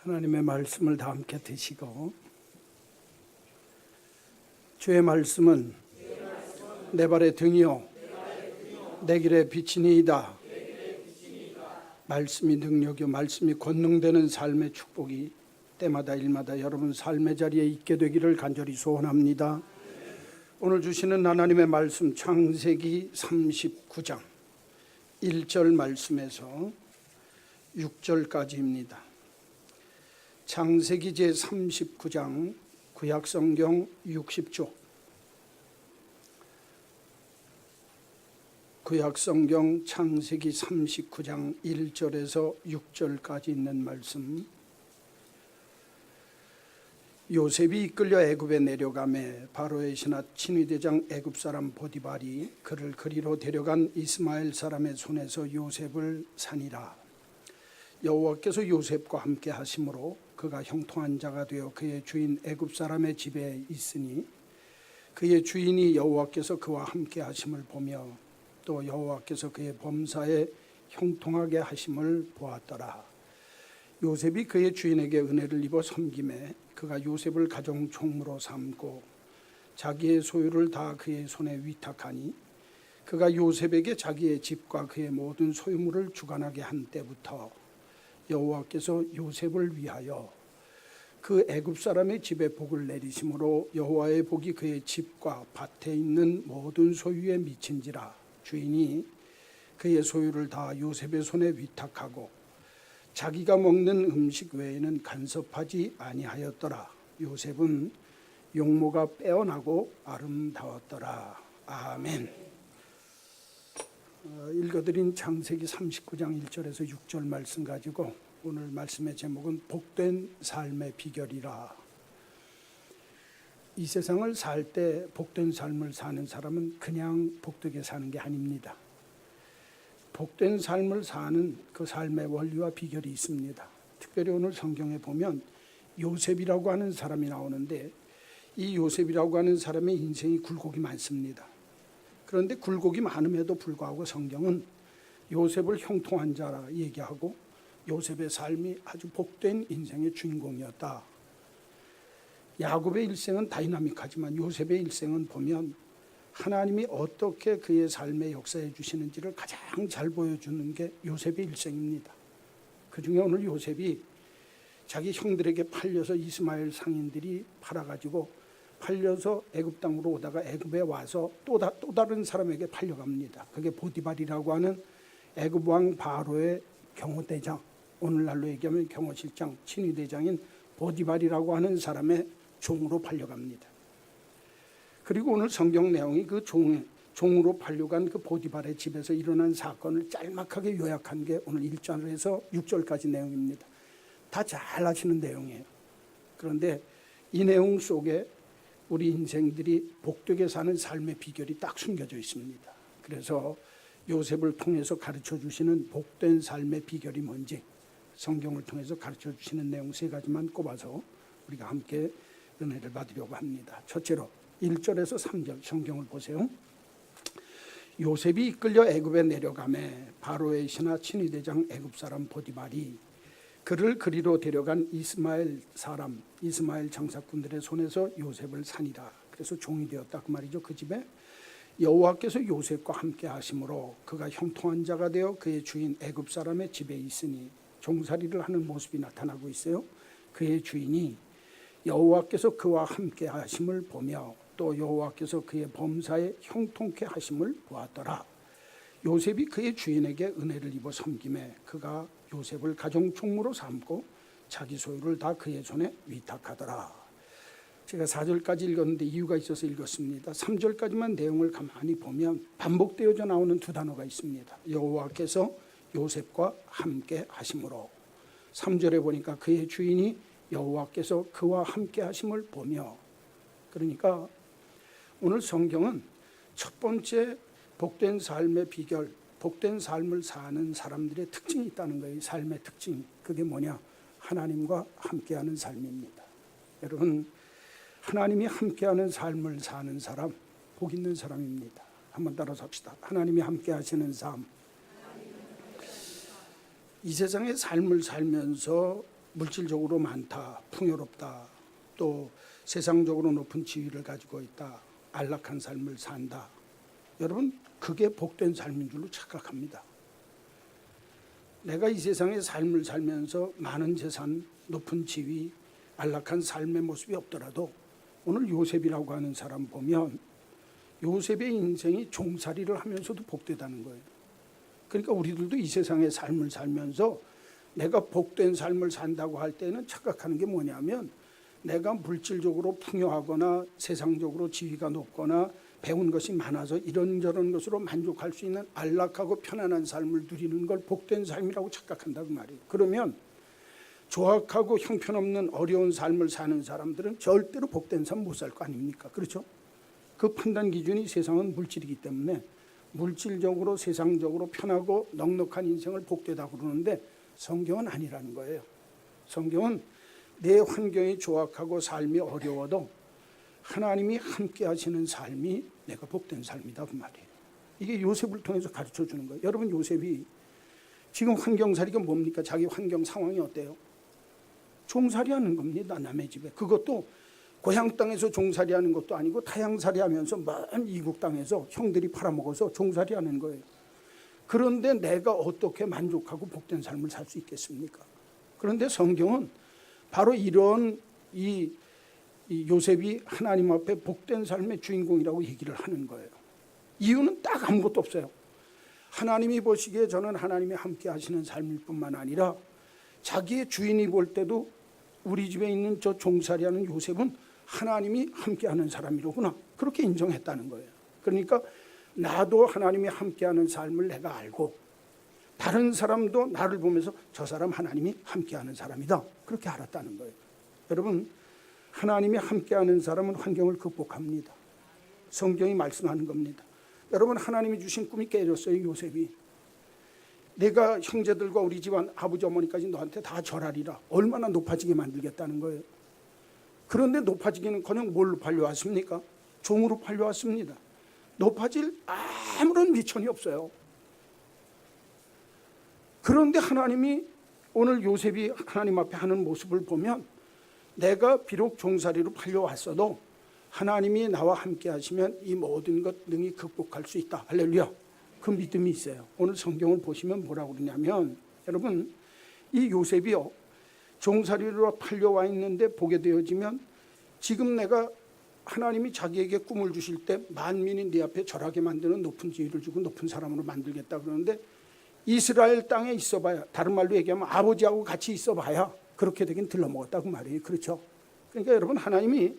하나님의 말씀을 다 함께 드시고, 주의 말씀은 내 발의 등이요 내 길의 빛이니이다. 말씀이 능력이요 말씀이 권능되는 삶의 축복이 때마다 일마다 여러분 삶의 자리에 있게 되기를 간절히 소원합니다. 오늘 주시는 하나님의 말씀 창세기 39장 1절 말씀에서 6절까지입니다. 창세기 제39장 구약성경 60쪽, 구약성경 창세기 39장 1절에서 6절까지 있는 말씀. 요셉이 이끌려 애굽에 내려가매 바로의 신하 친위대장 애굽 사람 보디발이 그를 그리로 데려간 이스마엘 사람의 손에서 요셉을 산이라. 여호와께서 요셉과 함께 하심으로 그가 형통한 자가 되어 그의 주인 애굽 사람의 집에 있으니 그의 주인이 여호와께서 그와 함께 하심을 보며 또 여호와께서 그의 범사에 형통하게 하심을 보았더라. 요셉이 그의 주인에게 은혜를 입어 섬김에 그가 요셉을 가정 총무로 삼고 자기의 소유를 다 그의 손에 위탁하니 그가 요셉에게 자기의 집과 그의 모든 소유물을 주관하게 한 때부터 여호와께서 요셉을 위하여 그 애굽 사람의 집에 복을 내리심으로 여호와의 복이 그의 집과 밭에 있는 모든 소유에 미친지라. 주인이 그의 소유를 다 요셉의 손에 위탁하고 자기가 먹는 음식 외에는 간섭하지 아니하였더라. 요셉은 용모가 빼어나고 아름다웠더라. 아멘. 읽어드린 창세기 39장 1절에서 6절 말씀 가지고 오늘 말씀의 제목은 복된 삶의 비결이라. 이 세상을 살 때 복된 삶을 사는 사람은 그냥 복되게 사는 게 아닙니다. 복된 삶을 사는 그 삶의 원리와 비결이 있습니다. 특별히 오늘 성경에 보면 요셉이라고 하는 사람이 나오는데 이 요셉이라고 하는 사람의 인생이 굴곡이 많습니다. 그런데 굴곡이 많음에도 불구하고 성경은 요셉을 형통한 자라 얘기하고 요셉의 삶이 아주 복된 인생의 주인공이었다. 야곱의 일생은 다이나믹하지만 요셉의 일생은 보면 하나님이 어떻게 그의 삶에 역사해 주시는지를 가장 잘 보여주는 게 요셉의 일생입니다. 그 중에 오늘 요셉이 자기 형들에게 팔려서 이스마엘 상인들이 팔아가지고 팔려서 애굽 땅으로 오다가 애굽에 와서 또 다른 사람에게 팔려갑니다. 그게 보디발이라고 하는 애굽 왕 바로의 경호대장, 오늘날로 얘기하면 경호실장, 친위대장인 보디발이라고 하는 사람의 종으로 팔려갑니다. 그리고 오늘 성경 내용이 그 종으로 팔려간 그 보디발의 집에서 일어난 사건을 짤막하게 요약한 게 오늘 1절에서 6절까지 내용입니다. 다 잘 아시는 내용이에요. 그런데 이 내용 속에 우리 인생들이 복되게 사는 삶의 비결이 딱 숨겨져 있습니다. 그래서 요셉을 통해서 가르쳐 주시는 복된 삶의 비결이 뭔지 성경을 통해서 가르쳐 주시는 내용 세 가지만 꼽아서 우리가 함께 은혜를 받으려고 합니다. 첫째로 1절에서 3절 성경을 보세요. 요셉이 이끌려 애굽에 내려가매 바로의 신하 친위대장 애굽 사람 보디발이 그를 그리로 데려간 이스마엘 장사꾼들의 손에서 요셉을 산이라. 그래서 종이 되었다 그 말이죠. 그 집에 여호와께서 요셉과 함께 하심으로 그가 형통한 자가 되어 그의 주인 애굽 사람의 집에 있으니 종살이를 하는 모습이 나타나고 있어요. 그의 주인이 여호와께서 그와 함께 하심을 보며 또 여호와께서 그의 범사에 형통케 하심을 보았더라. 요셉이 그의 주인에게 은혜를 입어 섬김에 그가 요셉을 가정 총무로 삼고 자기 소유를 다 그의 손에 위탁하더라. 제가 4절까지 읽었는데 이유가 있어서 읽었습니다. 3절까지만 내용을 가만히 보면 반복되어져 나오는 두 단어가 있습니다. 여호와께서 요셉과 함께 하심으로. 3절에 보니까 그의 주인이 여호와께서 그와 함께 하심을 보며. 그러니까 오늘 성경은 첫 번째 복된 삶의 비결, 복된 삶을 사는 사람들의 특징이 있다는 거예요. 삶의 특징. 그게 뭐냐? 하나님과 함께하는 삶입니다. 여러분, 하나님이 함께하는 삶을 사는 사람, 복 있는 사람입니다. 한번 따라서 합시다. 하나님이 함께하시는 삶. 이 세상의 삶을 살면서 물질적으로 많다, 풍요롭다, 또 세상적으로 높은 지위를 가지고 있다, 안락한 삶을 산다. 여러분, 그게 복된 삶인 줄로 착각합니다. 내가 이 세상의 삶을 살면서 많은 재산, 높은 지위, 안락한 삶의 모습이 없더라도 오늘 요셉이라고 하는 사람 보면 요셉의 인생이 종살이를 하면서도 복되다는 거예요. 그러니까 우리들도 이 세상의 삶을 살면서 내가 복된 삶을 산다고 할 때는 착각하는 게 뭐냐면 내가 물질적으로 풍요하거나 세상적으로 지위가 높거나 배운 것이 많아서 이런저런 것으로 만족할 수 있는 안락하고 편안한 삶을 누리는 걸 복된 삶이라고 착각한다고 말이에요. 그러면 조악하고 형편없는 어려운 삶을 사는 사람들은 절대로 복된 삶 못 살 거 아닙니까? 그렇죠? 그 판단 기준이 세상은 물질이기 때문에 물질적으로 세상적으로 편하고 넉넉한 인생을 복되다고 그러는데 성경은 아니라는 거예요. 성경은 내 환경이 조악하고 삶이 어려워도 하나님이 함께 하시는 삶이 내가 복된 삶이다 그 말이에요. 이게 요셉을 통해서 가르쳐 주는 거예요. 여러분, 요셉이 지금 환경살이가 뭡니까? 자기 환경 상황이 어때요? 종살이하는 겁니다. 남의 집에. 그것도 고향 땅에서 종살이하는 것도 아니고 타향살이하면서 먼 이국 땅에서 형들이 팔아먹어서 종살이하는 거예요. 그런데 내가 어떻게 만족하고 복된 삶을 살 수 있겠습니까? 그런데 성경은 바로 이런 이 요셉이 하나님 앞에 복된 삶의 주인공이라고 얘기를 하는 거예요. 이유는 딱 아무것도 없어요. 하나님이 보시기에 저는 하나님이 함께 하시는 삶일 뿐만 아니라 자기의 주인이 볼 때도 우리 집에 있는 저 종살이하는 요셉은 하나님이 함께하는 사람이로구나, 그렇게 인정했다는 거예요. 그러니까 나도 하나님이 함께하는 삶을 내가 알고 다른 사람도 나를 보면서 저 사람 하나님이 함께하는 사람이다, 그렇게 알았다는 거예요. 여러분, 하나님이 함께하는 사람은 환경을 극복합니다. 성경이 말씀하는 겁니다. 여러분, 하나님이 주신 꿈이 깨졌어요. 요셉이 내가 형제들과 우리 집안 아버지 어머니까지 너한테 다 절하리라, 얼마나 높아지게 만들겠다는 거예요. 그런데 높아지기는커녕 뭘로 팔려왔습니까? 종으로 팔려왔습니다. 높아질 아무런 미천이 없어요. 그런데 하나님이 오늘 요셉이 하나님 앞에 하는 모습을 보면 내가 비록 종살이로 팔려왔어도 하나님이 나와 함께 하시면 이 모든 것 능히 극복할 수 있다. 할렐루야. 그 믿음이 있어요. 오늘 성경을 보시면 뭐라고 그러냐면, 여러분, 이 요셉이요, 종살이로 팔려와 있는데 보게 되어지면 지금 내가 하나님이 자기에게 꿈을 주실 때 만민이 네 앞에 절하게 만드는 높은 지위를 주고 높은 사람으로 만들겠다 그러는데 이스라엘 땅에 있어봐야, 다른 말로 얘기하면 아버지하고 같이 있어봐야 그렇게 되긴 들러먹었다고 말이에요. 그렇죠? 그러니까 여러분, 하나님이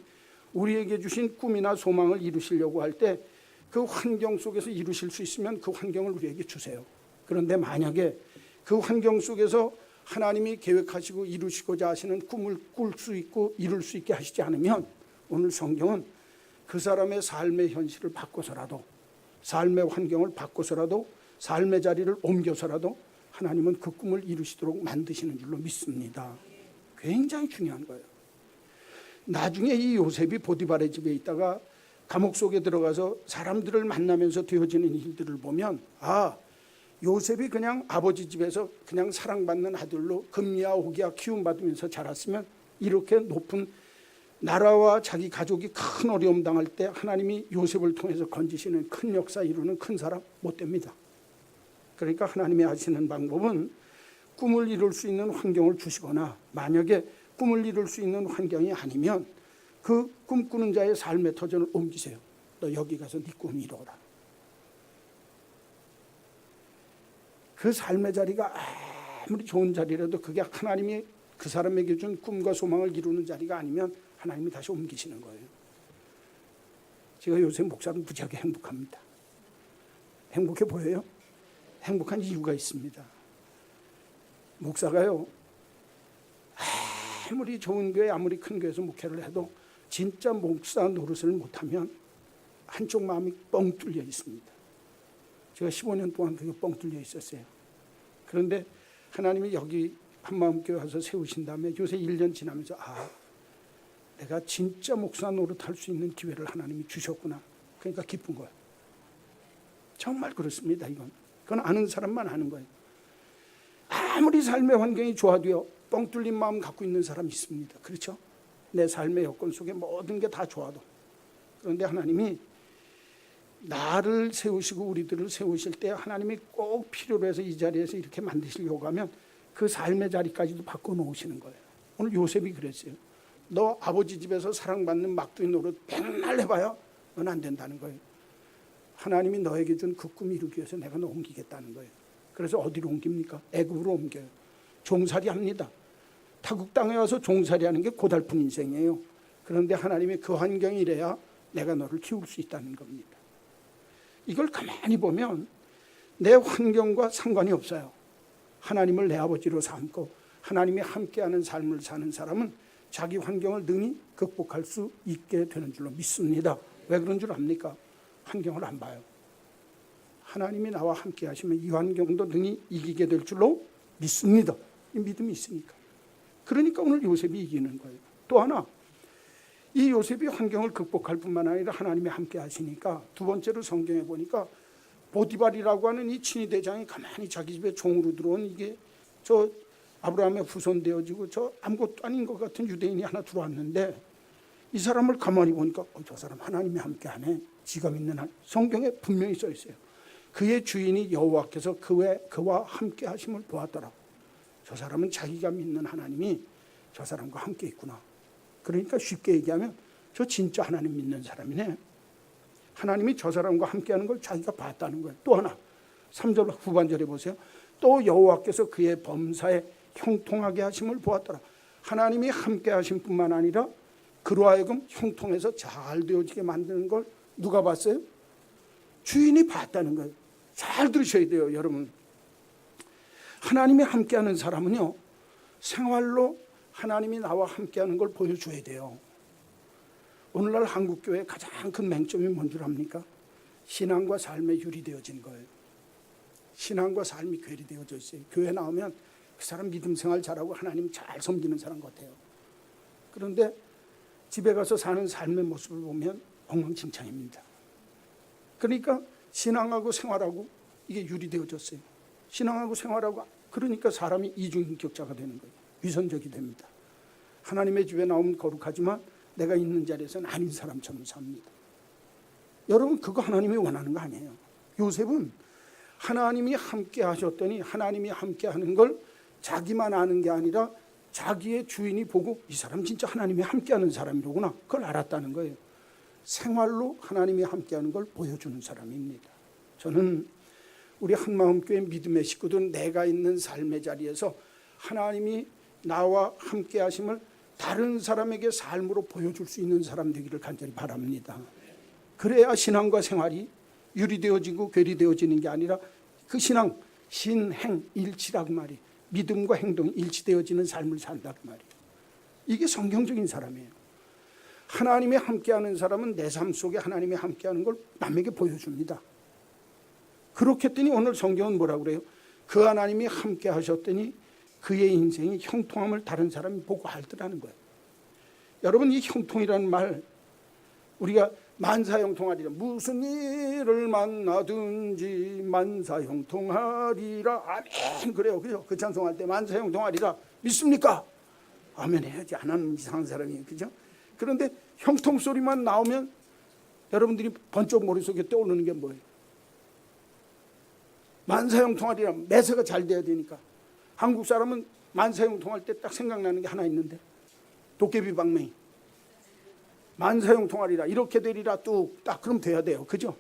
우리에게 주신 꿈이나 소망을 이루시려고 할 때 그 환경 속에서 이루실 수 있으면 그 환경을 우리에게 주세요. 그런데 만약에 그 환경 속에서 하나님이 계획하시고 이루시고자 하시는 꿈을 꿀 수 있고 이룰 수 있게 하시지 않으면 오늘 성경은 그 사람의 삶의 현실을 바꿔서라도, 삶의 환경을 바꿔서라도, 삶의 자리를 옮겨서라도 하나님은 그 꿈을 이루시도록 만드시는 줄로 믿습니다. 굉장히 중요한 거예요. 나중에 이 요셉이 보디발의 집에 있다가 감옥 속에 들어가서 사람들을 만나면서 되어지는 일들을 보면, 아, 요셉이 그냥 아버지 집에서 그냥 사랑받는 아들로 금리야 오기야 키움받으면서 자랐으면 이렇게 높은 나라와 자기 가족이 큰 어려움 당할 때 하나님이 요셉을 통해서 건지시는 큰 역사 이루는 큰 사람 못 됩니다. 그러니까 하나님이 하시는 방법은 꿈을 이룰 수 있는 환경을 주시거나, 만약에 꿈을 이룰 수 있는 환경이 아니면 그 꿈꾸는 자의 삶의 터전을 옮기세요. 너 여기 가서 네 꿈 이뤄라. 그 삶의 자리가 아무리 좋은 자리라도 그게 하나님이 그 사람에게 준 꿈과 소망을 이루는 자리가 아니면 하나님이 다시 옮기시는 거예요. 제가 요새 목사는 무지하게 행복합니다. 행복해 보여요? 행복한 이유가 있습니다. 목사가요, 아무리 좋은 교회, 아무리 큰 교회에서 목회를 해도 진짜 목사 노릇을 못하면 한쪽 마음이 뻥 뚫려 있습니다. 제가 15년 동안 그게 뻥 뚫려 있었어요. 그런데 하나님이 여기 한마음교회 와서 세우신 다음에 요새 1년 지나면서, 아, 내가 진짜 목사 노릇할 수 있는 기회를 하나님이 주셨구나. 그러니까 기쁜 거예요. 정말 그렇습니다. 이건. 그건 아는 사람만 아는 거예요. 아무리 삶의 환경이 좋아도요, 뻥 뚫린 마음 갖고 있는 사람이 있습니다. 그렇죠? 내 삶의 여건 속에 모든 게 다 좋아도. 그런데 하나님이 나를 세우시고 우리들을 세우실 때 하나님이 꼭 필요로 해서 이 자리에서 이렇게 만드시려고 하면 그 삶의 자리까지도 바꿔놓으시는 거예요. 오늘 요셉이 그랬어요. 너 아버지 집에서 사랑받는 막둥이 노릇 맨날 해봐야 넌 안 된다는 거예요. 하나님이 너에게 준 그 꿈 이루기 위해서 내가 너 옮기겠다는 거예요. 그래서 어디로 옮깁니까? 애굽으로 옮겨요. 종살이 합니다. 타국 땅에 와서 종살이 하는 게 고달픈 인생이에요. 그런데 하나님이 그 환경이 이래야 내가 너를 키울 수 있다는 겁니다. 이걸 가만히 보면 내 환경과 상관이 없어요. 하나님을 내 아버지로 삼고 하나님이 함께하는 삶을 사는 사람은 자기 환경을 능히 극복할 수 있게 되는 줄로 믿습니다. 왜 그런 줄 압니까? 환경을 안 봐요. 하나님이 나와 함께 하시면 이 환경도 능히 이기게 될 줄로 믿습니다. 이 믿음이 있으니까. 그러니까 오늘 요셉이 이기는 거예요. 또 하나, 이 요셉이 환경을 극복할 뿐만 아니라 하나님이 함께 하시니까 두 번째로 성경에 보니까 보디발이라고 하는 이 친위 대장이 가만히 자기 집에 종으로 들어온 이게 저 아브라함의 후손 되어지고 저 아무것도 아닌 것 같은 유대인이 하나 들어왔는데 이 사람을 가만히 보니까 저 사람 하나님이 함께 하네. 지가 믿는 한 성경에 분명히 써 있어요. 그의 주인이 여호와께서 그와 함께 하심을 보았더라. 저 사람은 자기가 믿는 하나님이 저 사람과 함께 있구나. 그러니까 쉽게 얘기하면 저 진짜 하나님 믿는 사람이네. 하나님이 저 사람과 함께하는 걸 자기가 봤다는 거예요. 또 하나 3절 후반절에 보세요. 또 여호와께서 그의 범사에 형통하게 하심을 보았더라. 하나님이 함께 하신 뿐만 아니라 그로 하여금 형통해서 잘 되어지게 만드는 걸 누가 봤어요? 주인이 봤다는 거예요. 잘 들으셔야 돼요, 여러분. 하나님이 함께하는 사람은요, 생활로 하나님이 나와 함께하는 걸 보여줘야 돼요. 오늘날 한국교회의 가장 큰 맹점이 뭔 줄 압니까? 신앙과 삶에 유리되어진 거예요. 신앙과 삶이 괴리되어져 있어요. 교회 나오면 그 사람 믿음 생활 잘하고 하나님 잘 섬기는 사람 같아요. 그런데 집에 가서 사는 삶의 모습을 보면 엉망진창입니다. 그러니까 신앙하고 생활하고 이게 유리되어졌어요. 신앙하고 생활하고 그러니까 사람이 이중인격자가 되는 거예요. 위선적이 됩니다. 하나님의 집에 나오면 거룩하지만 내가 있는 자리에서는 아닌 사람처럼 삽니다. 여러분 그거 하나님이 원하는 거 아니에요. 요셉은 하나님이 함께 하셨더니 하나님이 함께 하는 걸 자기만 아는 게 아니라 자기의 주인이 보고 이 사람 진짜 하나님이 함께하는 사람이로구나. 그걸 알았다는 거예요. 생활로 하나님이 함께하는 걸 보여주는 사람입니다. 저는 우리 한마음교회 믿음의 식구들은 내가 있는 삶의 자리에서 하나님이 나와 함께 하심을 다른 사람에게 삶으로 보여줄 수 있는 사람 되기를 간절히 바랍니다. 그래야 신앙과 생활이 유리되어지고 괴리되어지는 게 아니라 그 신앙, 신행 일치라고 말이에요. 믿음과 행동이 일치되어지는 삶을 산다고 말이에요. 이게 성경적인 사람이에요. 하나님이 함께하는 사람은 내 삶 속에 하나님이 함께하는 걸 남에게 보여줍니다. 그렇게 했더니 오늘 성경은 뭐라고 그래요? 그 하나님이 함께 하셨더니 그의 인생이 형통함을 다른 사람이 보고 알더라는 거예요. 여러분 이 형통이라는 말 우리가 만사형통하리라. 무슨 일을 만나든지 만사형통하리라. 아멘. 그래요. 그죠? 그 찬송할 때 만사형통하리라. 믿습니까? 아멘 해야지. 안 하는 이상한 사람이에요. 그죠? 그런데 형통 소리만 나오면 여러분들이 번쩍 머릿속에 떠오르는 게 뭐예요? 만사형통하리라. 매사가 잘 돼야 되니까. 한국 사람은 만사형통할 때 딱 생각나는 게 하나 있는데 도깨비방맹이. 만사형통하리라 이렇게 되리라 뚝딱 그럼 돼야 돼요. 그죠?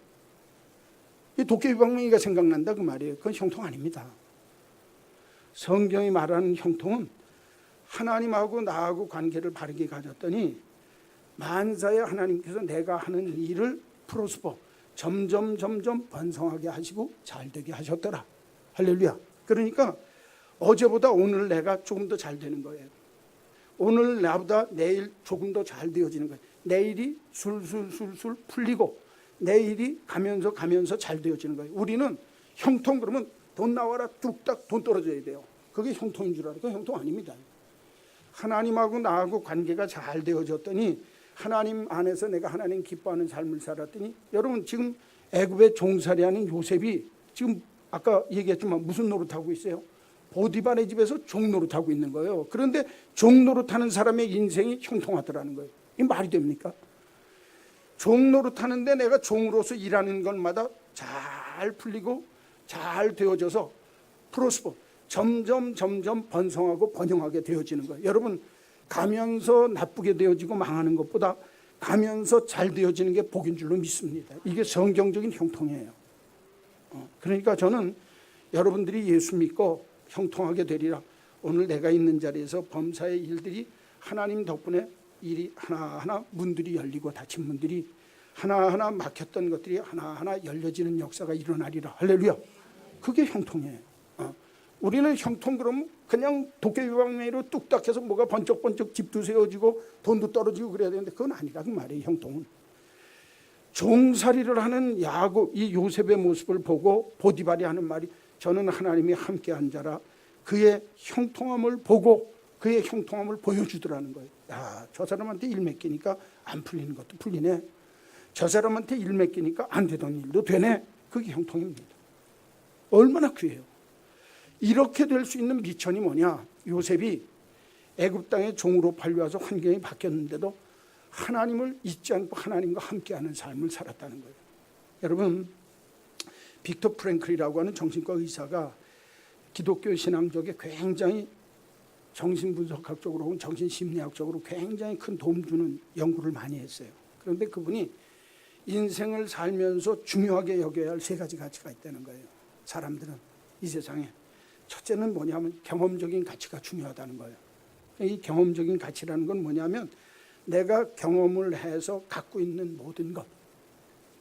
이 도깨비방맹이가 생각난다 그 말이에요. 그건 형통 아닙니다. 성경이 말하는 형통은 하나님하고 나하고 관계를 바르게 가졌더니 만사에 하나님께서 내가 하는 일을 프로스퍼 점점 번성하게 하시고 잘되게 하셨더라. 할렐루야. 그러니까 어제보다 오늘 내가 조금 더 잘 되는 거예요. 오늘 나보다 내일 조금 더 잘 되어지는 거예요. 내일이 술술 풀리고 내일이 가면서 잘 되어지는 거예요. 우리는 형통 그러면 돈 나와라 뚝딱 돈 떨어져야 돼요. 그게 형통인 줄 알아요. 그건 형통 아닙니다. 하나님하고 나하고 관계가 잘 되어졌더니 하나님 안에서 내가 하나님 기뻐하는 삶을 살았더니 여러분 지금 애굽의 종살이하는 요셉이 지금 아까 얘기했지만 무슨 노릇하고 있어요? 보디발의 집에서 종노릇하고 있는 거예요. 그런데 종노릇하는 사람의 인생이 형통하더라는 거예요. 이 말이 됩니까? 종노릇하는데 내가 종으로서 일하는 것마다 잘 풀리고 잘 되어져서 프로스퍼 점점 번성하고 번영하게 되어지는 거예요. 여러분, 가면서 나쁘게 되어지고 망하는 것보다 가면서 잘 되어지는 게 복인 줄로 믿습니다. 이게 성경적인 형통이에요. 그러니까 저는 여러분들이 예수 믿고 형통하게 되리라. 오늘 내가 있는 자리에서 범사의 일들이 하나님 덕분에 일이 하나하나 문들이 열리고 닫힌 문들이 하나하나 막혔던 것들이 하나하나 열려지는 역사가 일어나리라. 할렐루야. 그게 형통이에요. 우리는 형통 그러면 그냥 도깨비방망이로 뚝딱해서 뭐가 번쩍번쩍 집도 세워지고 돈도 떨어지고 그래야 되는데 그건 아니라는 말이에요. 형통은 종살이를 하는 야곱, 이 요셉의 모습을 보고 보디발이 하는 말이 저는 하나님이 함께한 자라 그의 형통함을 보고 그의 형통함을 보여주더라는 거예요. 야, 저 사람한테 일 맡기니까 안 풀리는 것도 풀리네. 저 사람한테 일 맡기니까 안 되던 일도 되네. 그게 형통입니다. 얼마나 귀해요. 이렇게 될 수 있는 미천이 뭐냐? 요셉이 애굽 땅의 종으로 팔려와서 환경이 바뀌었는데도 하나님을 잊지 않고 하나님과 함께하는 삶을 살았다는 거예요. 여러분, 빅터 프랭클이라고 하는 정신과 의사가 기독교 신앙적에 굉장히 정신분석학적으로 혹은 정신심리학적으로 굉장히 큰 도움 주는 연구를 많이 했어요. 그런데 그분이 인생을 살면서 중요하게 여겨야 할 세 가지 가치가 있다는 거예요. 사람들은 이 세상에 첫째는 뭐냐면 경험적인 가치가 중요하다는 거예요. 이 경험적인 가치라는 건 뭐냐면 내가 경험을 해서 갖고 있는 모든 것,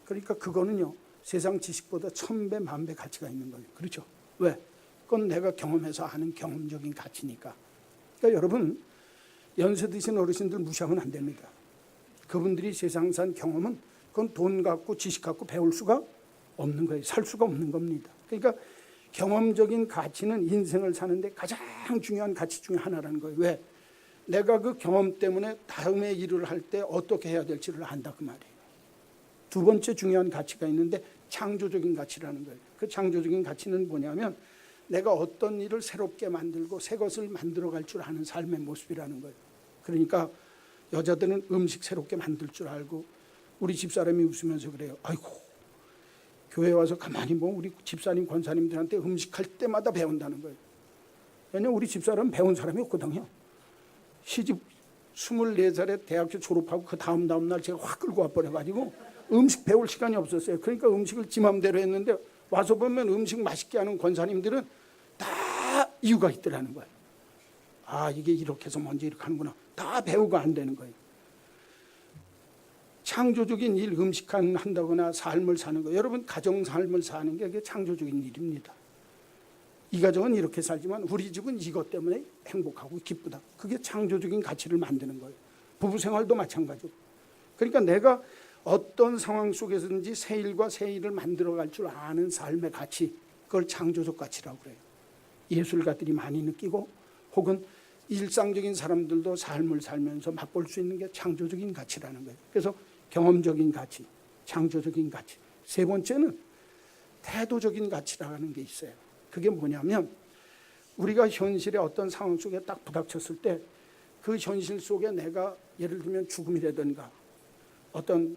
그러니까 그거는요 세상 지식보다 1000배 만배 가치가 있는 거예요. 그렇죠? 왜? 그건 내가 경험해서 아는 경험적인 가치니까. 그러니까 여러분, 연세 드신 어르신들 무시하면 안 됩니다. 그분들이 세상산 경험은 그건 돈 갖고 지식 갖고 배울 수가 없는 거예요. 살 수가 없는 겁니다. 그러니까 경험적인 가치는 인생을 사는데 가장 중요한 가치 중에 하나라는 거예요. 왜? 내가 그 경험 때문에 다음에 일을 할 때 어떻게 해야 될지를 안다 그 말이에요. 두 번째 중요한 가치가 있는데 창조적인 가치라는 거예요. 그 창조적인 가치는 뭐냐면 내가 어떤 일을 새롭게 만들고 새 것을 만들어갈 줄 아는 삶의 모습이라는 거예요. 그러니까 여자들은 음식 새롭게 만들 줄 알고, 우리 집사람이 웃으면서 그래요. 아이고, 교회 와서 가만히 보면 우리 집사님 권사님들한테 음식할 때마다 배운다는 거예요. 왜냐하면 우리 집사람은 배운 사람이 없거든요. 시집 24살에 대학교 졸업하고 그 다음 날 제가 확 끌고 와버려가지고 음식 배울 시간이 없었어요. 그러니까 음식을 지 맘대로 했는데 와서 보면 음식 맛있게 하는 권사님들은 다 이유가 있더라는 거예요. 아, 이게 이렇게 해서 먼저 이렇게 하는구나. 다 배우고 안 되는 거예요. 창조적인 일, 음식 한다거나 삶을 사는 거, 여러분 가정 삶을 사는 게 그게 창조적인 일입니다. 이 가정은 이렇게 살지만 우리 집은 이것 때문에 행복하고 기쁘다. 그게 창조적인 가치를 만드는 거예요. 부부 생활도 마찬가지고. 그러니까 내가 어떤 상황 속에서든지 새 일과 새 일을 만들어갈 줄 아는 삶의 가치, 그걸 창조적 가치라고 그래요. 예술가들이 많이 느끼고 혹은 일상적인 사람들도 삶을 살면서 맛볼 수 있는 게 창조적인 가치라는 거예요. 그래서 경험적인 가치, 창조적인 가치. 세 번째는 태도적인 가치라는 게 있어요. 그게 뭐냐면 우리가 현실의 어떤 상황 속에 딱 부닥쳤을 때 그 현실 속에 내가 예를 들면 죽음이라든가 어떤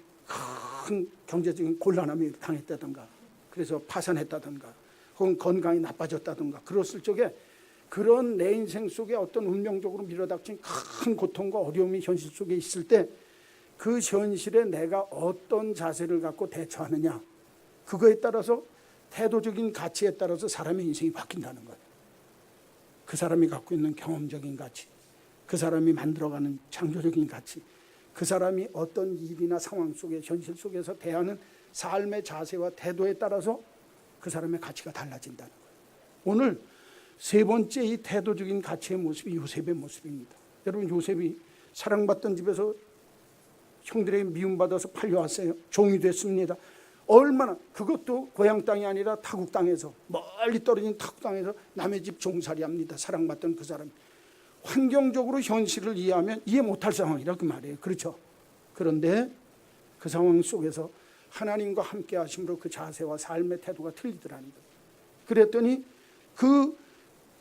큰 경제적인 곤란함이 당했다든가 그래서 파산했다든가 혹은 건강이 나빠졌다든가 그랬을 적에 그런 내 인생 속에 어떤 운명적으로 밀어닥친 큰 고통과 어려움이 현실 속에 있을 때 그 현실에 내가 어떤 자세를 갖고 대처하느냐, 그거에 따라서 태도적인 가치에 따라서 사람의 인생이 바뀐다는 거예요. 그 사람이 갖고 있는 경험적인 가치, 그 사람이 만들어가는 창조적인 가치, 그 사람이 어떤 일이나 상황 속에 현실 속에서 대하는 삶의 자세와 태도에 따라서 그 사람의 가치가 달라진다는 거예요. 오늘 세 번째 이 태도적인 가치의 모습이 요셉의 모습입니다. 여러분, 요셉이 사랑받던 집에서 형들에게 미움받아서 팔려왔어요. 종이 됐습니다. 얼마나, 그것도 고향 땅이 아니라 타국 땅에서, 멀리 떨어진 타국 땅에서 남의 집 종살이합니다. 사랑받던 그 사람. 환경적으로 현실을 이해하면 이해 못할 상황이라 그 말이에요. 그렇죠? 그런데 그 상황 속에서 하나님과 함께 하심으로 그 자세와 삶의 태도가 틀리더라는 거예요. 그랬더니 그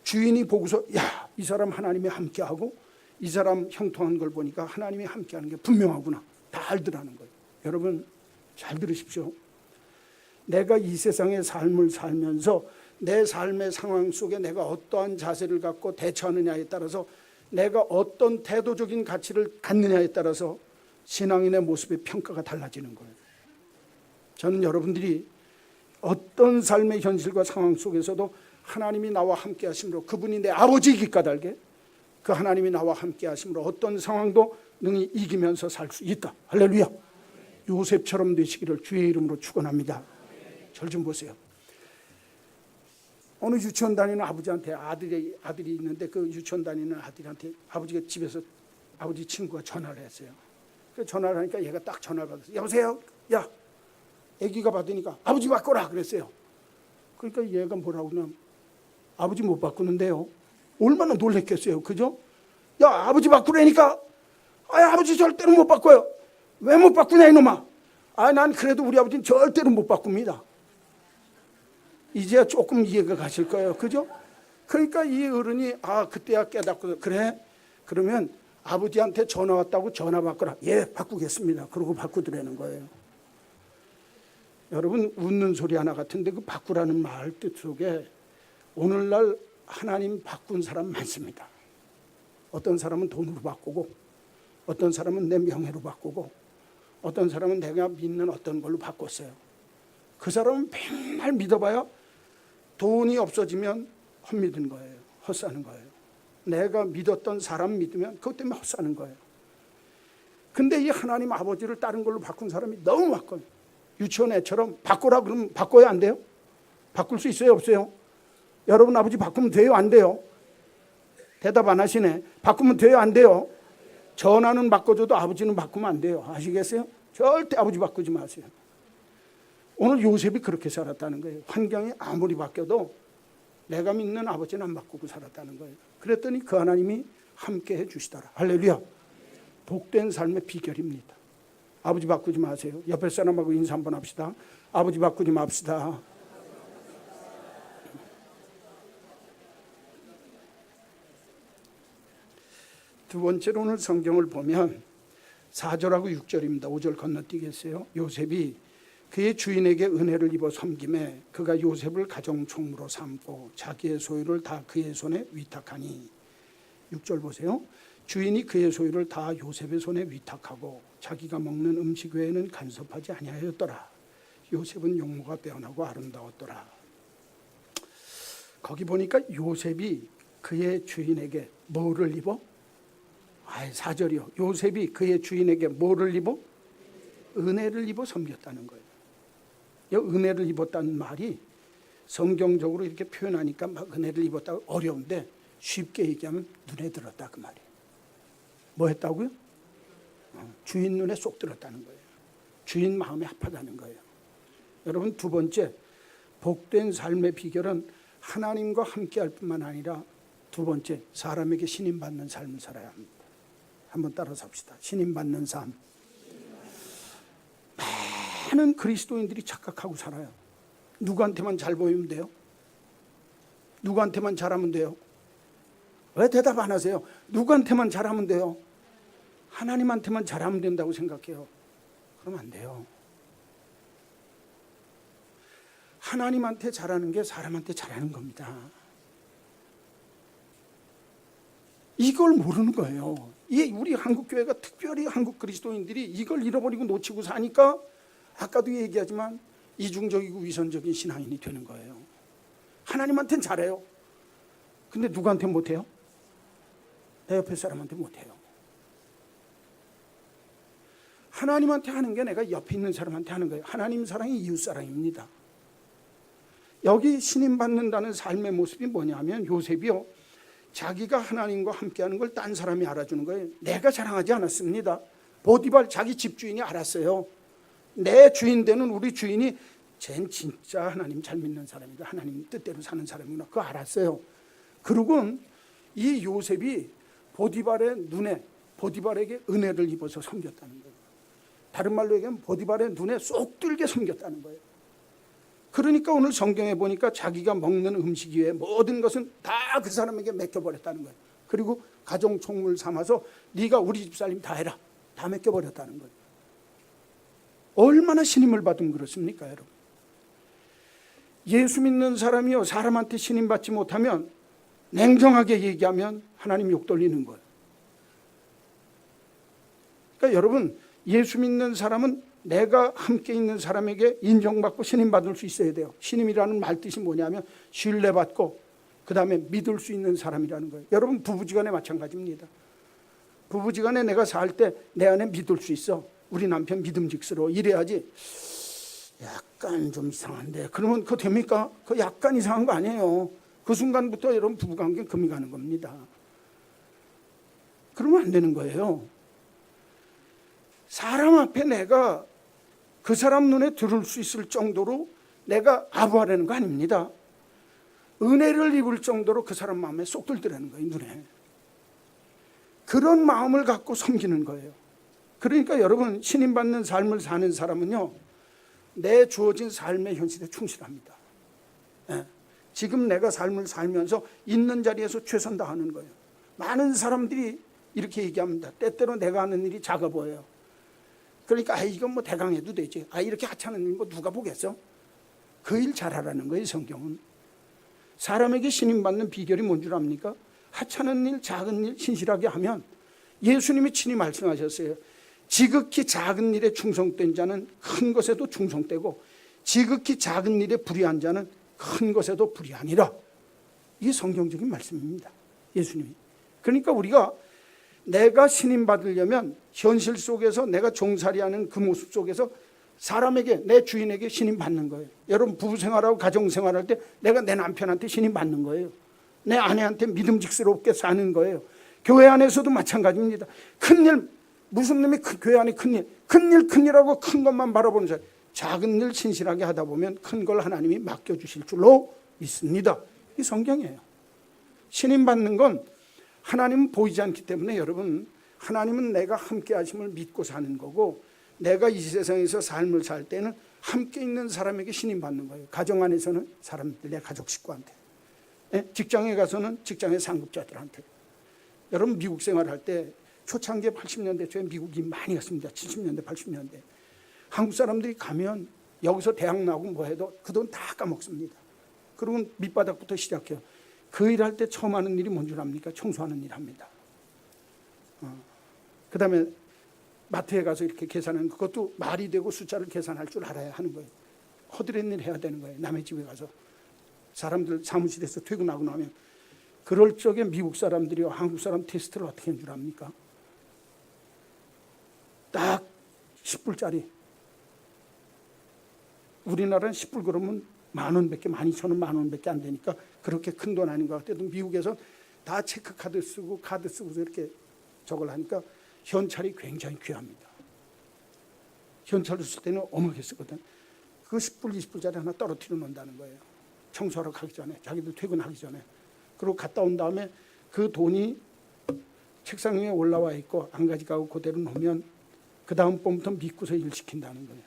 주인이 보고서 야, 이 사람 하나님이 함께하고 이 사람 형통한 걸 보니까 하나님이 함께하는 게 분명하구나. 다 알더라는 거예요. 여러분 잘 들으십시오. 내가 이 세상의 삶을 살면서 내 삶의 상황 속에 내가 어떠한 자세를 갖고 대처하느냐에 따라서 내가 어떤 태도적인 가치를 갖느냐에 따라서 신앙인의 모습의 평가가 달라지는 거예요. 저는 여러분들이 어떤 삶의 현실과 상황 속에서도 하나님이 나와 함께 하심으로, 그분이 내 아버지이기 까닭에 그 하나님이 나와 함께 하심으로 어떤 상황도 능히 이기면서 살 수 있다. 할렐루야. 요셉처럼 되시기를 주의 이름으로 축원합니다. 절 좀 보세요. 어느 유치원 다니는 아버지한테 아들이 있는데 그 유치원 다니는 아들한테 아버지가 집에서 아버지 친구가 전화를 했어요. 그래서 전화를 하니까 얘가 딱 전화를 받았어요. 여보세요? 야, 아기가 받으니까 아버지 바꿔라 그랬어요. 그러니까 얘가 뭐라고 그러냐면 아버지 못 바꾸는데요. 얼마나 놀랬겠어요. 그죠? 야, 아버지 바꾸라니까. 아버지 절대로 못 바꿔요. 왜 못 바꾸냐 이놈아. 난 그래도 우리 아버지는 절대로 못 바꿉니다. 이제야 조금 이해가 가실 거예요. 그죠? 그러니까 이 어른이 그때야 깨닫고 그래? 그러면 아버지한테 전화 왔다고 전화 바꿔라. 예, 바꾸겠습니다. 그러고 바꾸더라는 거예요. 여러분 웃는 소리 하나 같은데 그 바꾸라는 말 뜻 속에 오늘날 하나님 바꾼 사람 많습니다. 어떤 사람은 돈으로 바꾸고 어떤 사람은 내 명예로 바꾸고 어떤 사람은 내가 믿는 어떤 걸로 바꿨어요. 그 사람은 맨날 믿어봐야 돈이 없어지면 헛믿은 거예요. 헛사는 거예요. 내가 믿었던 사람 믿으면 그것 때문에 헛사는 거예요. 근데 이 하나님 아버지를 다른 걸로 바꾼 사람이 너무 많거든요. 유치원 애처럼 바꾸라 그러면 바꿔야 안 돼요? 바꿀 수 있어요? 없어요? 여러분 아버지 바꾸면 돼요? 안 돼요? 대답 안 하시네. 바꾸면 돼요? 안 돼요? 전화는 바꿔줘도 아버지는 바꾸면 안 돼요. 아시겠어요? 절대 아버지 바꾸지 마세요. 오늘 요셉이 그렇게 살았다는 거예요. 환경이 아무리 바뀌어도 내가 믿는 아버지는 안 바꾸고 살았다는 거예요. 그랬더니 그 하나님이 함께 해주시더라. 할렐루야. 복된 삶의 비결입니다. 아버지 바꾸지 마세요. 옆에 사람하고 인사 한번 합시다. 아버지 바꾸지 맙시다. 두 번째로 오늘 성경을 보면 4절하고 6절입니다. 5절 건너뛰겠어요. 요셉이 그의 주인에게 은혜를 입어 섬김에 그가 요셉을 가정총무로 삼고 자기의 소유를 다 그의 손에 위탁하니. 6절 보세요. 주인이 그의 소유를 다 요셉의 손에 위탁하고 자기가 먹는 음식 외에는 간섭하지 아니하였더라. 요셉은 용모가 빼어나고 아름다웠더라. 거기 보니까 요셉이 그의 주인에게 뭐를 입어? 4절이요. 요셉이 그의 주인에게 뭐를 입어? 은혜를 입어 섬겼다는 거예요. 은혜를 입었다는 말이 성경적으로 이렇게 표현하니까 막 은혜를 입었다고 어려운데 쉽게 얘기하면 눈에 들었다 그 말이에요. 뭐 했다고요? 주인 눈에 쏙 들었다는 거예요. 주인 마음에 합하다는 거예요. 여러분 두 번째, 복된 삶의 비결은 하나님과 함께할 뿐만 아니라 두 번째, 사람에게 신임받는 삶을 살아야 합니다. 한번 따라서 합시다. 신임받는 삶. 많은 그리스도인들이 착각하고 살아요. 누구한테만 잘 보이면 돼요? 누구한테만 잘하면 돼요? 왜 대답 안 하세요? 누구한테만 잘하면 돼요? 하나님한테만 잘하면 된다고 생각해요. 그러면 안 돼요. 하나님한테 잘하는 게 사람한테 잘하는 겁니다. 이걸 모르는 거예요. 우리 한국교회가 특별히 한국 그리스도인들이 이걸 잃어버리고 놓치고 사니까 아까도 얘기하지만 이중적이고 위선적인 신앙인이 되는 거예요. 하나님한테는 잘해요. 근데 누구한테 못해요? 내 옆에 사람한테 못해요. 하나님한테 하는 게 내가 옆에 있는 사람한테 하는 거예요. 하나님 사랑이 이웃사랑입니다. 여기 신임받는다는 삶의 모습이 뭐냐면 요셉이요, 자기가 하나님과 함께하는 걸 딴 사람이 알아주는 거예요. 내가 자랑하지 않았습니다. 보디발 자기 집주인이 알았어요. 내 주인 되는 우리 주인이 쟨 진짜 하나님 잘 믿는 사람이다. 하나님 뜻대로 사는 사람이구나. 그거 알았어요. 그리고 이 요셉이 보디발에게 은혜를 입어서 섬겼다는 거예요. 다른 말로 얘기하면 보디발의 눈에 쏙 들게 섬겼다는 거예요. 그러니까 오늘 성경에 보니까 자기가 먹는 음식 이외에 모든 것은 다 그 사람에게 맡겨버렸다는 거예요. 그리고 가정 총무를 삼아서 네가 우리 집 살림 다 해라. 다 맡겨버렸다는 거예요. 얼마나 신임을 받으면 그렇습니까, 여러분? 예수 믿는 사람이요, 사람한테 신임받지 못하면 냉정하게 얘기하면 하나님 욕 돌리는 거예요. 그러니까 여러분, 예수 믿는 사람은 내가 함께 있는 사람에게 인정받고 신임받을 수 있어야 돼요. 신임이라는 말 뜻이 뭐냐면 신뢰받고 그 다음에 믿을 수 있는 사람이라는 거예요. 여러분, 부부지간에 마찬가지입니다. 부부지간에 내가 살 때 내 안에 믿을 수 있어. 우리 남편 믿음직스러워. 이래야지. 약간 좀 이상한데 그러면 그거 됩니까? 그거 약간 이상한 거 아니에요. 그 순간부터 여러분 부부관계는 금이 가는 겁니다. 그러면 안 되는 거예요. 사람 앞에 내가 그 사람 눈에 들을 수 있을 정도로 내가 아부하라는 거 아닙니다. 은혜를 입을 정도로 그 사람 마음에 쏙 들더라는 거예요. 눈에. 그런 마음을 갖고 섬기는 거예요. 그러니까 여러분, 신임받는 삶을 사는 사람은요, 내 주어진 삶의 현실에 충실합니다. 예. 지금 내가 삶을 살면서 있는 자리에서 최선 다하는 거예요. 많은 사람들이 이렇게 얘기합니다. 때때로 내가 하는 일이 작아 보여요. 그러니까 이건 뭐 대강 해도 되지. 이렇게 하찮은 일 뭐 누가 보겠어? 그 일 잘하라는 거예요, 성경은. 사람에게 신임받는 비결이 뭔 줄 압니까? 하찮은 일, 작은 일 신실하게 하면 예수님이 친히 말씀하셨어요. 지극히 작은 일에 충성된 자는 큰 것에도 충성되고 지극히 작은 일에 불의한 자는 큰 것에도 불의하니라. 이게 성경적인 말씀입니다. 예수님이. 그러니까 우리가 내가 신임받으려면 현실 속에서 내가 종살이하는 그 모습 속에서 사람에게, 내 주인에게 신임받는 거예요. 여러분, 부부생활하고 가정생활할 때 내가 내 남편한테 신임받는 거예요. 내 아내한테 믿음직스럽게 사는 거예요. 교회 안에서도 마찬가지입니다. 큰일, 무슨 놈이 교회 안에 큰일하고 큰 것만 바라보는 사람, 작은 일 신실하게 하다 보면 큰 걸 하나님이 맡겨주실 줄로 믿습니다. 이 성경이에요. 신임받는 건 하나님은 보이지 않기 때문에 여러분, 하나님은 내가 함께 하심을 믿고 사는 거고, 내가 이 세상에서 삶을 살 때는 함께 있는 사람에게 신임받는 거예요. 가정 안에서는 사람들, 내 가족 식구한테, 직장에 가서는 직장의 상급자들한테. 여러분, 미국 생활할 때 초창기에 80년대 초에 미국이 많이 갔습니다. 70년대 80년대 한국 사람들이 가면 여기서 대학 나오고 뭐 해도 그 돈 다 까먹습니다. 그리고 밑바닥부터 시작해요. 그 일할 때 처음 하는 일이 뭔 줄 압니까? 청소하는 일 합니다. 그 다음에 마트에 가서 이렇게 계산하는, 그것도 말이 되고 숫자를 계산할 줄 알아야 하는 거예요. 허드렛 일 해야 되는 거예요. 남의 집에 가서 사람들 사무실에서 퇴근하고 나면. 그럴 적에 미국 사람들이요, 한국 사람 테스트를 어떻게 하는 줄 압니까? 딱 10불짜리. 우리나라는 10불 그러면 10,000원밖에, 12,000원, 10,000원밖에 안 되니까 그렇게 큰 돈 아닌 것 같아도 미국에서 다 체크카드 쓰고 카드 쓰고서 이렇게 저걸 하니까 현찰이 굉장히 귀합니다. 현찰을 쓸 때는 어마하게 쓰거든. 그 10불, 20불짜리 하나 떨어뜨려 놓는다는 거예요. 청소하러 가기 전에, 자기들 퇴근하기 전에. 그리고 갔다 온 다음에 그 돈이 책상 위에 올라와 있고 안 가져가고 그대로 놓으면 그 다음 번부터 믿고서 일 시킨다는 거예요.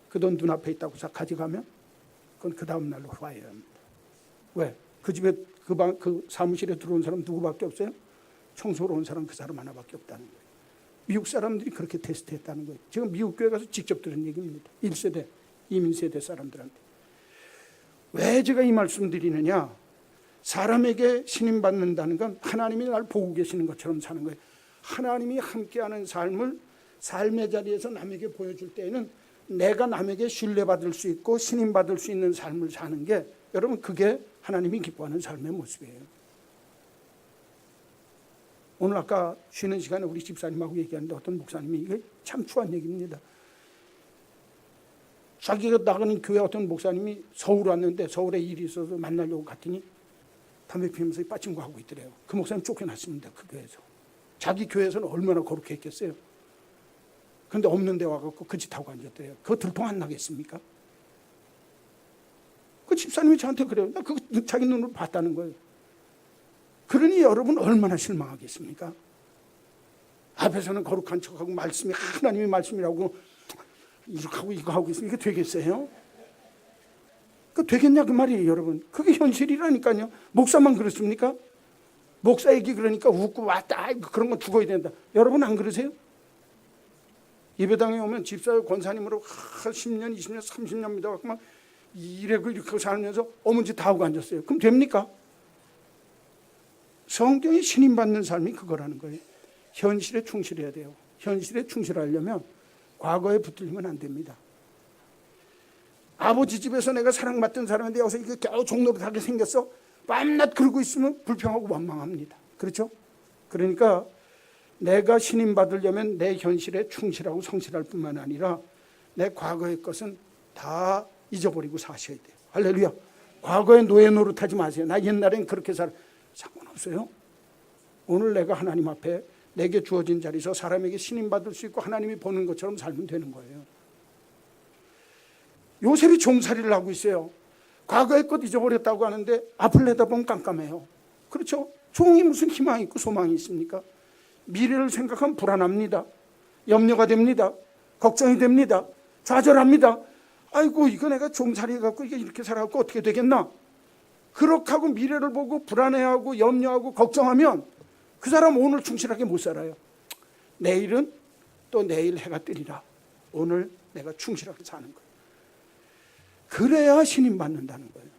그 돈 눈앞에 있다고 가져가면 그건 그 다음 날로 화해야 합니다. 왜? 그 집에 그 사무실에 들어온 사람 누구밖에 없어요? 청소로 온 사람 그 사람 하나밖에 없다는 거예요. 미국 사람들이 그렇게 테스트했다는 거예요. 지금 미국 교회 가서 직접 들은 얘기입니다. 1세대, 이민세대 사람들한테. 왜 제가 이 말씀 드리느냐? 사람에게 신임받는다는 건 하나님이 날 보고 계시는 것처럼 사는 거예요. 하나님이 함께하는 삶을 삶의 자리에서 남에게 보여줄 때에는 내가 남에게 신뢰받을 수 있고 신임받을 수 있는 삶을 사는 게, 여러분, 그게 하나님이 기뻐하는 삶의 모습이에요. 오늘 아까 쉬는 시간에 우리 집사님하고 얘기하는데 어떤 목사님이, 이게 참 추한 얘기입니다. 자기가 나가는 교회 어떤 목사님이 서울 왔는데 서울에 일이 있어서 만나려고 갔더니 담배 피우면서 빠친거 하고 있더래요. 그 목사님 쫓겨났습니다. 그 교회에서. 자기 교회에서는 얼마나 거룩해 했겠어요. 그런데 없는 데 와갖고 그 짓 하고 앉았더래요. 그거 들통 안 나겠습니까? 그 집사님이 저한테 그래요. 나 그거 자기 눈으로 봤다는 거예요. 그러니 여러분 얼마나 실망하겠습니까? 앞에서는 거룩한 척하고 말씀이 하나님의 말씀이라고 이렇게 하고 이거 하고 있으면 이게 되겠어요? 그 되겠냐 그 말이에요, 여러분. 그게 현실이라니까요. 목사만 그렇습니까? 목사 얘기 그러니까 웃고 왔다. 아이고, 그런 건 죽어야 된다. 여러분 안 그러세요? 예배당에 오면 집사의 권사님으로 10년, 20년, 30년 믿어갖고 막 이렇게 살면서 어문지 다 하고 앉았어요. 그럼 됩니까? 성경에 신임받는 삶이 그거라는 거예요. 현실에 충실해야 돼요. 현실에 충실하려면 과거에 붙들리면 안 됩니다. 아버지 집에서 내가 사랑받던 사람인데 여기서 이게 겨우 종노릇하게 생겼어. 밤낮 그러고 있으면 불평하고 원망합니다. 그렇죠? 그러니까 내가 신임 받으려면 내 현실에 충실하고 성실할 뿐만 아니라 내 과거의 것은 다 잊어버리고 사셔야 돼요. 할렐루야. 과거에 노예 노릇하지 마세요. 나 옛날엔 그렇게 상관없어요. 오늘 내가 하나님 앞에 내게 주어진 자리에서 사람에게 신임 받을 수 있고 하나님이 보는 것처럼 살면 되는 거예요. 요셉이 종살이를 하고 있어요. 과거의 것 잊어버렸다고 하는데 앞을 내다보면 깜깜해요. 그렇죠? 종이 무슨 희망이 있고 소망이 있습니까? 미래를 생각하면 불안합니다. 염려가 됩니다. 걱정이 됩니다. 좌절합니다. 아이고, 이거 내가 종살이 해갖고 이게 이렇게 살아갖고 어떻게 되겠나? 그렇게 하고 미래를 보고 불안해하고 염려하고 걱정하면 그 사람 오늘 충실하게 못 살아요. 내일은 또 내일 해가 뜨리라. 오늘 내가 충실하게 사는 거예요. 그래야 신임 받는다는 거예요.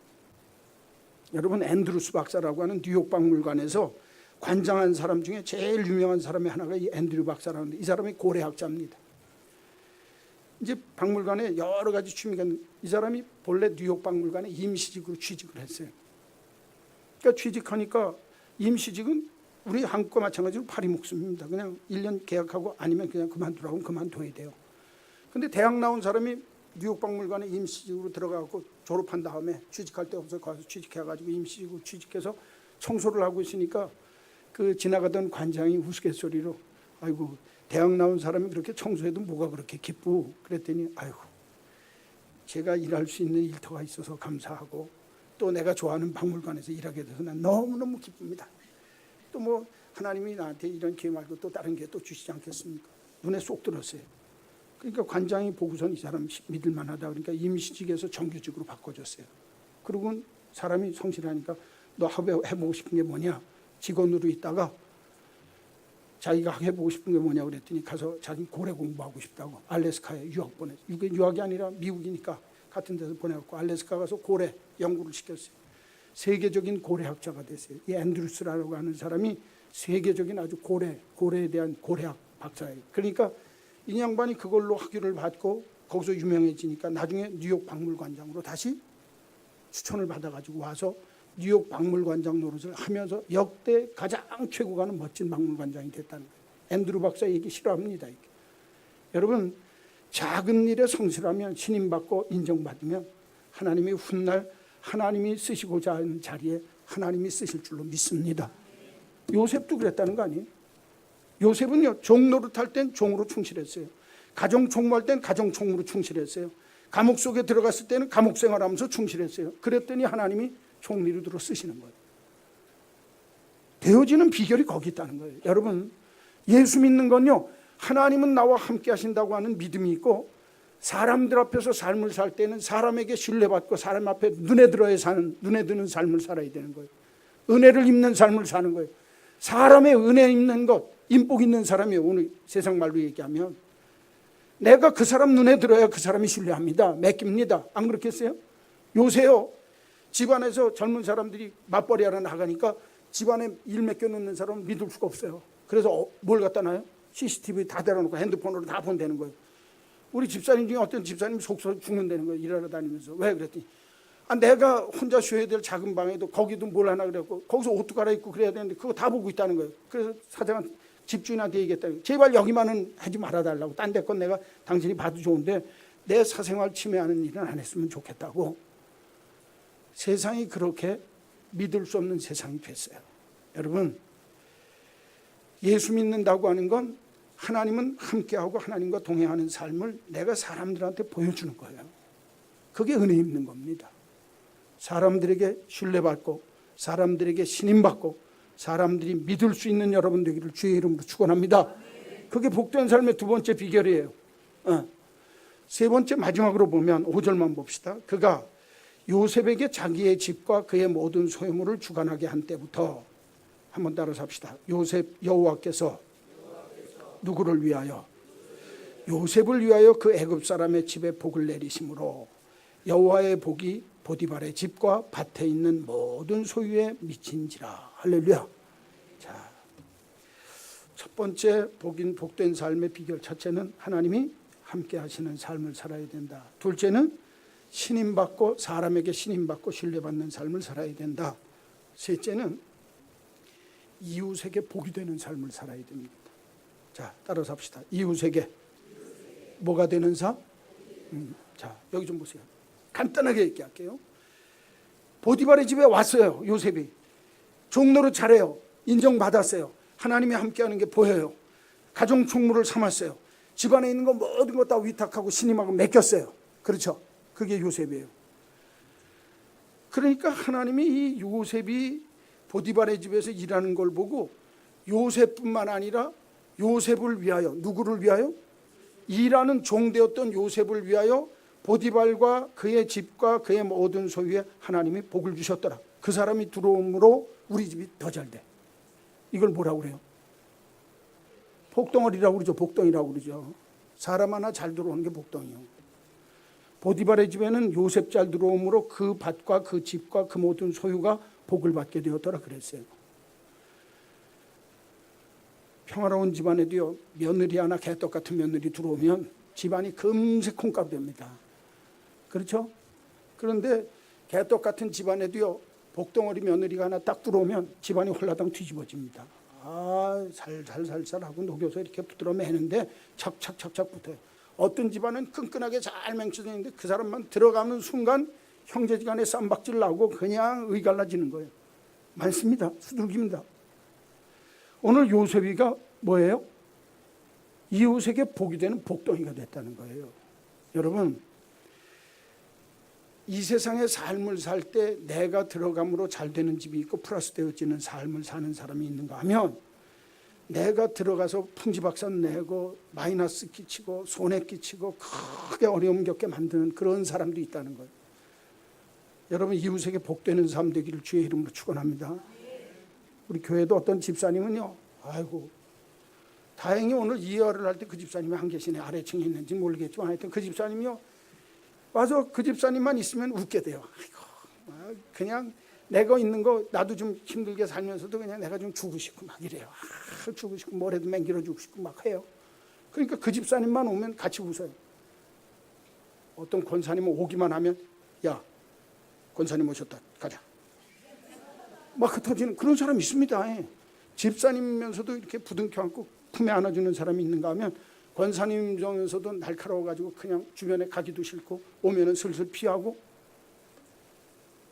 여러분, 앤드루스 박사라고 하는 뉴욕 박물관에서 관장한 사람 중에 제일 유명한 사람의 하나가 이 앤드류 박사라는데, 이 사람이 고래학자입니다. 이제 박물관에 여러 가지 취미가 있는, 이 사람이 본래 뉴욕 박물관에 임시직으로 취직을 했어요. 그러니까 취직하니까 임시직은 우리 한국과 마찬가지로 파리 목숨입니다. 그냥 1년 계약하고 아니면 그냥 그만두라고 하면 그만둬야 돼요. 근데 대학 나온 사람이 뉴욕 박물관에 임시직으로 들어가고 졸업한 다음에 취직할 데 없어서 가서 취직해가지고 임시직으로 취직해서 청소를 하고 있으니까 그 지나가던 관장이 우스갯소리로 아이고, 대학 나온 사람이 그렇게 청소해도 뭐가 그렇게 기쁘? 그랬더니 아이고, 제가 일할 수 있는 일터가 있어서 감사하고 또 내가 좋아하는 박물관에서 일하게 돼서 난 너무너무 기쁩니다. 또 뭐 하나님이 나한테 이런 기회 말고 또 다른 기회 또 주시지 않겠습니까? 눈에 쏙 들었어요. 그러니까 관장이 보고선 이 사람 믿을 만하다 그러니까 임시직에서 정규직으로 바꿔줬어요. 그리고 사람이 성실하니까 너 해보고 싶은 게 뭐냐? 직원으로 있다가 자기가 해보고 싶은 게 뭐냐 그랬더니 가서 자기 고래 공부하고 싶다고 알래스카에 유학 보냈어요. 이게 유학이 아니라 미국이니까 같은 데서 보내갖고 알래스카 가서 고래 연구를 시켰어요. 세계적인 고래학자가 됐어요. 이 앤드루스라고 하는 사람이 세계적인 아주 고래에 대한 고래학 박사예요. 그러니까 이 양반이 그걸로 학위를 받고 거기서 유명해지니까 나중에 뉴욕 박물관장으로 다시 추천을 받아가지고 와서 뉴욕 박물관장 노릇을 하면서 역대 가장 최고 가는 멋진 박물관장이 됐다는 거예요. 앤드루 박사 얘기 싫어합니다. 이게. 여러분, 작은 일에 성실하면 신임받고 인정받으면 하나님이 훗날 하나님이 쓰시고자 하는 자리에 하나님이 쓰실 줄로 믿습니다. 요셉도 그랬다는 거 아니에요? 요셉은요, 종노릇할 땐 종으로 충실했어요. 가정 총무할 땐 가정 총무로 충실했어요. 감옥 속에 들어갔을 때는 감옥 생활하면서 충실했어요. 그랬더니 하나님이 총리로 들어 쓰시는 거예요. 되어지는 비결이 거기 있다는 거예요. 여러분, 예수 믿는 건요, 하나님은 나와 함께 하신다고 하는 믿음이 있고 사람들 앞에서 삶을 살 때는 사람에게 신뢰받고 사람 앞에 눈에 드는 삶을 살아야 되는 거예요. 은혜를 입는 삶을 사는 거예요. 사람의 은혜 입는 것, 인복 있는 사람이 오늘 세상 말로 얘기하면 내가 그 사람 눈에 들어야 그 사람이 신뢰합니다. 맡깁니다. 안 그렇겠어요? 요새요, 집안에서 젊은 사람들이 맞벌이 하러 나가니까 집안에 일 맡겨놓는 사람은 믿을 수가 없어요. 그래서 뭘 갖다 놔요? CCTV 다 달아놓고 핸드폰으로 다 본다는 거예요. 우리 집사님 중에 어떤 집사님이 속서 죽는다는 거예요. 일하러 다니면서. 왜 그랬더니 내가 혼자 쉬어야 될 작은 방에도 거기도 뭘 하나 그랬고 거기서 옷도 갈아입고 그래야 되는데 그거 다 보고 있다는 거예요. 그래서 사장은 집주인한테 얘기했다는 거예요. 제발 여기만은 하지 말아달라고. 딴 데 건 내가 당신이 봐도 좋은데 내 사생활 침해하는 일은 안 했으면 좋겠다고. 세상이 그렇게 믿을 수 없는 세상이 됐어요. 여러분, 예수 믿는다고 하는 건 하나님은 함께하고 하나님과 동행하는 삶을 내가 사람들한테 보여주는 거예요. 그게 은혜 입는 겁니다. 사람들에게 신뢰받고 사람들에게 신임받고 사람들이 믿을 수 있는 여러분 되기를 주의 이름으로 축원합니다. 그게 복된 삶의 두 번째 비결이에요. 세 번째 마지막으로 보면 5절만 봅시다. 그가 요셉에게 자기의 집과 그의 모든 소유물을 주관하게 한 때부터, 한번 따라서 합시다. 여호와께서 누구를 위하여? 요셉을 위하여 그 애굽 사람의 집에 복을 내리심으로 여호와의 복이 보디발의 집과 밭에 있는 모든 소유에 미친지라. 할렐루야. 자, 첫 번째 복된 삶의 비결, 첫째는 하나님이 함께 하시는 삶을 살아야 된다. 둘째는 신임받고, 사람에게 신임받고 신뢰받는 삶을 살아야 된다. 셋째는 이웃에게 복이 되는 삶을 살아야 됩니다. 자, 따라서 합시다. 이웃에게 뭐가 되는 삶? 자, 여기 좀 보세요. 간단하게 얘기할게요. 보디발의 집에 왔어요. 요셉이 종노릇 잘해요. 인정받았어요. 하나님이 함께하는 게 보여요. 가정 총무를 삼았어요. 집안에 있는 거 모든 거 다 위탁하고 신임하고 맡겼어요. 그렇죠? 그게 요셉이에요. 그러니까 하나님이 이 요셉이 보디발의 집에서 일하는 걸 보고 요셉뿐만 아니라 요셉을 위하여, 누구를 위하여? 일하는 종되었던 요셉을 위하여 보디발과 그의 집과 그의 모든 소유에 하나님이 복을 주셨더라. 그 사람이 들어옴으로 우리 집이 더 잘 돼. 이걸 뭐라고 그래요? 복덩어리라고 그러죠. 복덩이라고 그러죠. 사람 하나 잘 들어오는 게 복덩이요. 보디발의 집에는 요셉 잘 들어옴으로 그 밭과 그 집과 그 모든 소유가 복을 받게 되었더라 그랬어요. 평화로운 집안에도요, 며느리 하나 개떡 같은 며느리 들어오면 집안이 금세 콩가루 됩니다. 그렇죠? 그런데 개떡 같은 집안에도요, 복덩어리 며느리가 하나 딱 들어오면 집안이 홀라당 뒤집어집니다. 살살살살 하고 녹여서 이렇게 부드러 매는데 착착착착 붙어요. 어떤 집안은 끈끈하게 잘 맹쳐져 있는데 그 사람만 들어가는 순간 형제지간에 쌈박질 나고 그냥 의갈라지는 거예요. 많습니다. 수두룩입니다. 오늘 요셉이가 뭐예요? 이웃에게 복이 되는 복덩이가 됐다는 거예요. 여러분, 이 세상의 삶을 살 때 내가 들어감으로 잘 되는 집이 있고 플러스 되어지는 삶을 사는 사람이 있는가 하면, 내가 들어가서 풍지박산 내고 마이너스 끼치고 손해 끼치고 크게 어려움 겪게 만드는 그런 사람도 있다는 거예요. 여러분, 이웃에게 복되는 삶 되기를 주의 이름으로 축원합니다. 우리 교회도 어떤 집사님은요, 아이고, 다행히 오늘 이해를 할 때 그 집사님이 안 계시네. 아래층에 있는지 모르겠지만 하여튼 그 집사님이요, 와서 그 집사님만 있으면 웃게 돼요. 아이고, 그냥 내가 있는 거 나도 좀 힘들게 살면서도 그냥 내가 좀 주고 싶고 막 이래요. 주고 싶고 뭐라도 맹길어 주고 싶고 막 해요. 그러니까 그 집사님만 오면 같이 웃어요. 어떤 권사님은 오기만 하면, 야, 권사님 오셨다, 가자. 막 흩어지는 그런 사람이 있습니다. 집사님이면서도 이렇게 부둥켜 안고 품에 안아주는 사람이 있는가 하면, 권사님이면서도 날카로워가지고 그냥 주변에 가기도 싫고 오면은 슬슬 피하고.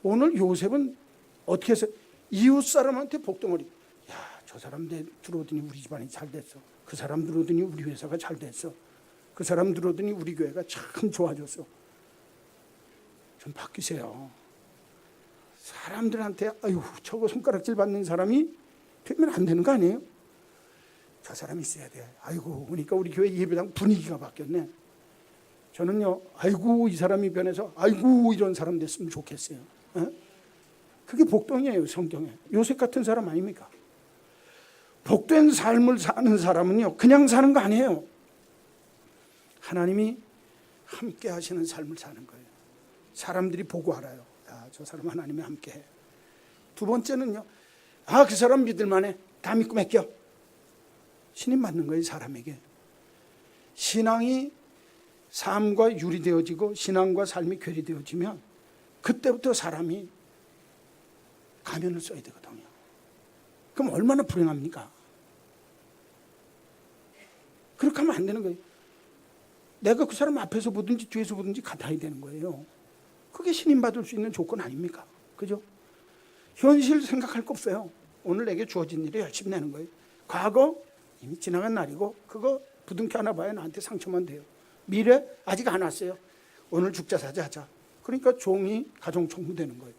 오늘 요셉은 어떻게 해서 이웃 사람한테 복덩어리, 야, 저 사람 들어오더니 우리 집안이 잘 됐어. 그 사람 들어오더니 우리 회사가 잘 됐어. 그 사람 들어오더니 우리 교회가 참 좋아졌어. 좀 바뀌세요. 사람들한테 아유 저거 손가락질 받는 사람이 되면 안 되는 거 아니에요? 저 사람이 있어야 돼. 아이고, 그러니까 우리 교회 예배당 분위기가 바뀌었네. 저는요, 아이고 이 사람이 변해서 아이고 이런 사람 됐으면 좋겠어요. 그게 복덩이에요. 성경에. 요셉 같은 사람 아닙니까? 복된 삶을 사는 사람은요, 그냥 사는 거 아니에요. 하나님이 함께 하시는 삶을 사는 거예요. 사람들이 보고 알아요. 야, 저 사람 하나님이 함께 해. 두 번째는요, 그 사람 믿을만해. 다 믿고 맡겨. 신임 받는 거예요. 사람에게. 신앙이 삶과 유리되어지고 신앙과 삶이 괴리되어지면 그때부터 사람이 가면을 써야 되거든요. 그럼 얼마나 불행합니까? 그렇게 하면 안 되는 거예요. 내가 그 사람 앞에서 보든지 뒤에서 보든지 같아야 되는 거예요. 그게 신임받을 수 있는 조건 아닙니까? 그죠? 현실 생각할 거 없어요. 오늘 내게 주어진 일에 열심히 내는 거예요. 과거 이미 지나간 날이고 그거 부둥켜 안아 봐야 나한테 상처만 돼요. 미래 아직 안 왔어요. 오늘 죽자 사자 하자. 그러니까 종이 가정총무 되는 거예요.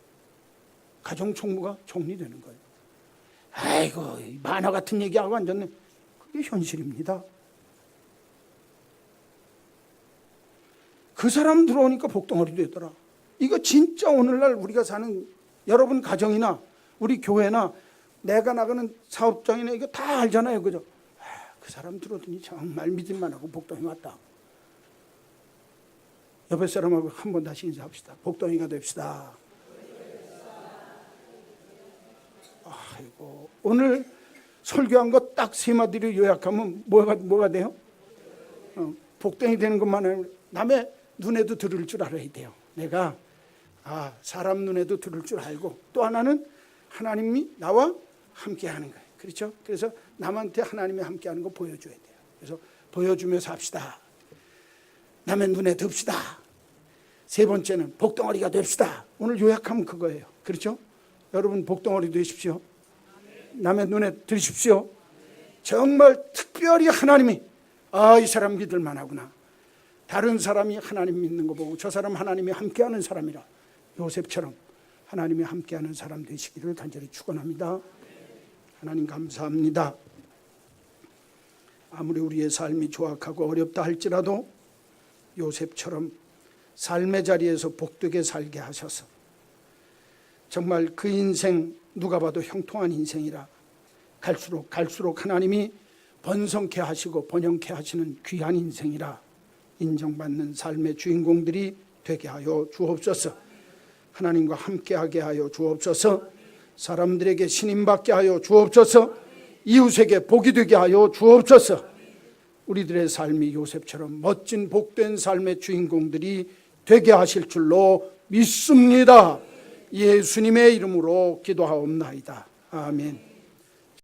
가정총무가 정리되는 거예요. 아이고, 만화 같은 얘기하고 앉았네. 그게 현실입니다. 그 사람 들어오니까 복덩어리 되더라. 이거 진짜 오늘날 우리가 사는 여러분 가정이나 우리 교회나 내가 나가는 사업장이나 이거 다 알잖아요. 그죠? 그 사람 들어더니 정말 믿을만 하고 복덩이 왔다. 옆에 사람하고 한 번 다시 인사합시다. 복덩이가 됩시다. 아이고, 오늘 설교한 거 딱 세 마디로 요약하면 뭐가 돼요? 복덩이 되는 것만 아니라 남의 눈에도 들을 줄 알아야 돼요. 내가 사람 눈에도 들을 줄 알고, 또 하나는 하나님이 나와 함께 하는 거예요. 그렇죠? 그래서 남한테 하나님이 함께 하는 거 보여줘야 돼요. 그래서 보여주면서 합시다. 남의 눈에 듭시다. 세 번째는 복덩어리가 됩시다. 오늘 요약하면 그거예요. 그렇죠? 여러분 복덩어리 되십시오. 남의 눈에 들으십시오. 정말 특별히 하나님이 이 사람 믿을 만하구나. 다른 사람이 하나님 믿는 거 보고 저 사람 하나님이 함께하는 사람이라, 요셉처럼 하나님이 함께하는 사람 되시기를 간절히 축원합니다. 하나님 감사합니다. 아무리 우리의 삶이 조악하고 어렵다 할지라도 요셉처럼 삶의 자리에서 복되게 살게 하셔서 정말 그 인생 누가 봐도 형통한 인생이라 갈수록 하나님이 번성케 하시고 번영케 하시는 귀한 인생이라 인정받는 삶의 주인공들이 되게 하여 주옵소서. 하나님과 함께하게 하여 주옵소서. 사람들에게 신임받게 하여 주옵소서. 이웃에게 복이 되게 하여 주옵소서. 우리들의 삶이 요셉처럼 멋진 복된 삶의 주인공들이 되게 하실 줄로 믿습니다. 예수님의 이름으로 기도하옵나이다. 아멘.